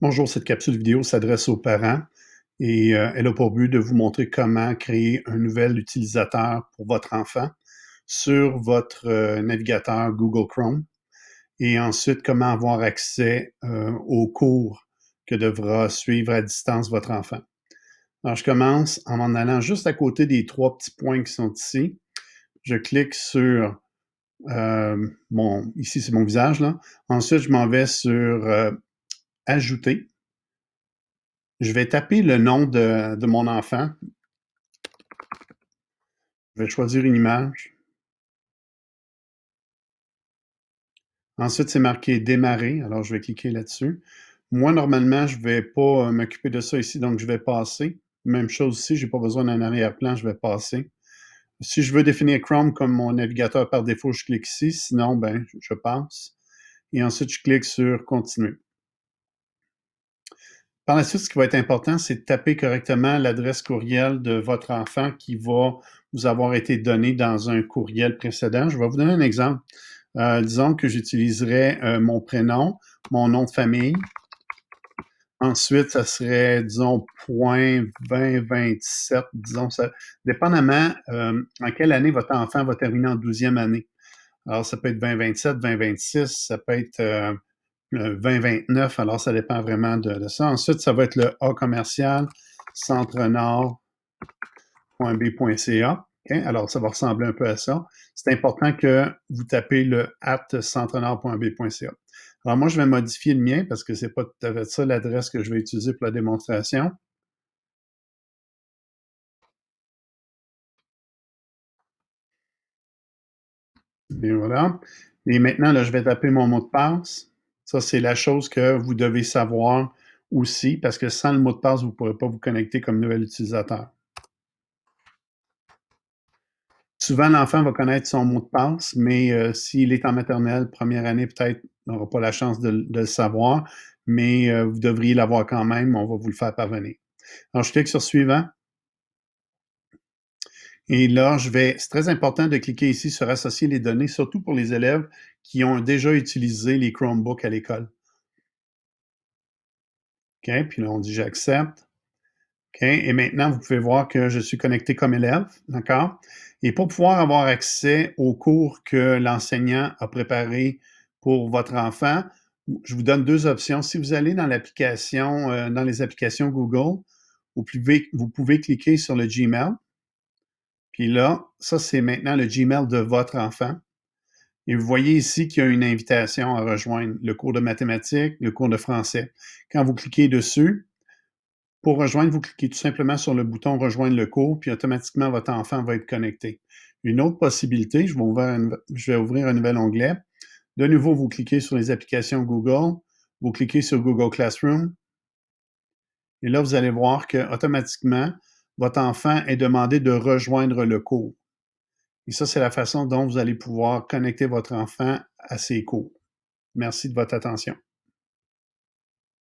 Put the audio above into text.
Bonjour, cette capsule vidéo s'adresse aux parents et elle a pour but de vous montrer comment créer un nouvel utilisateur pour votre enfant sur votre navigateur Google Chrome et ensuite comment avoir accès aux cours que devra suivre à distance votre enfant. Alors, je commence en m'en allant juste à côté des trois petits points qui sont ici. Je clique sur ici c'est mon visage là. Ensuite, je m'en vais sur Ajouter. Je vais taper le nom de mon enfant. Je vais choisir une image. Ensuite, c'est marqué démarrer. Alors, je vais cliquer là-dessus. Moi, normalement, je ne vais pas m'occuper de ça ici, donc je vais passer. Même chose ici, je n'ai pas besoin d'un arrière-plan, je vais passer. Si je veux définir Chrome comme mon navigateur par défaut, je clique ici. Sinon, ben, je passe. Et ensuite, je clique sur continuer. Par la suite, ce qui va être important, c'est de taper correctement l'adresse courriel de votre enfant qui va vous avoir été donnée dans un courriel précédent. Je vais vous donner un exemple. Disons que j'utiliserais mon prénom, mon nom de famille. Ensuite, ça serait, disons, point 2027, disons, ça, dépendamment en quelle année votre enfant va terminer en 12e année. Alors, ça peut être 2027, 2026, ça peut être 2029, alors ça dépend vraiment de ça. Ensuite, ça va être le A commercial, centrenord.b.ca. Okay? Alors, ça va ressembler un peu à ça. C'est important que vous tapez le @centrenord.b.ca. Alors, moi, je vais modifier le mien parce que c'est pas tout à fait ça l'adresse que je vais utiliser pour la démonstration. Et voilà. Et maintenant, là, je vais taper mon mot de passe. Ça, c'est la chose que vous devez savoir aussi parce que sans le mot de passe, vous ne pourrez pas vous connecter comme nouvel utilisateur. Souvent, l'enfant va connaître son mot de passe, mais s'il est en maternelle, première année, peut-être n'aura pas la chance de le savoir, mais vous devriez l'avoir quand même. On va vous le faire parvenir. Alors, je clique sur suivant. Et là, c'est très important de cliquer ici sur associer les données, surtout pour les élèves qui ont déjà utilisé les Chromebooks à l'école. OK, puis là, on dit j'accepte. OK, et maintenant, vous pouvez voir que je suis connecté comme élève, d'accord? Et pour pouvoir avoir accès aux cours que l'enseignant a préparés pour votre enfant, je vous donne deux options. Si vous allez dans l'application, dans les applications Google, vous pouvez cliquer sur le Gmail. Puis là, ça, c'est maintenant le Gmail de votre enfant. Et vous voyez ici qu'il y a une invitation à rejoindre le cours de mathématiques, le cours de français. Quand vous cliquez dessus, pour rejoindre, vous cliquez tout simplement sur le bouton Rejoindre le cours, puis automatiquement, votre enfant va être connecté. Une autre possibilité, je vais ouvrir un nouvel onglet. De nouveau, vous cliquez sur les applications Google, vous cliquez sur Google Classroom, et là, vous allez voir qu'automatiquement, votre enfant est demandé de rejoindre le cours. Et ça, c'est la façon dont vous allez pouvoir connecter votre enfant à ses cours. Merci de votre attention.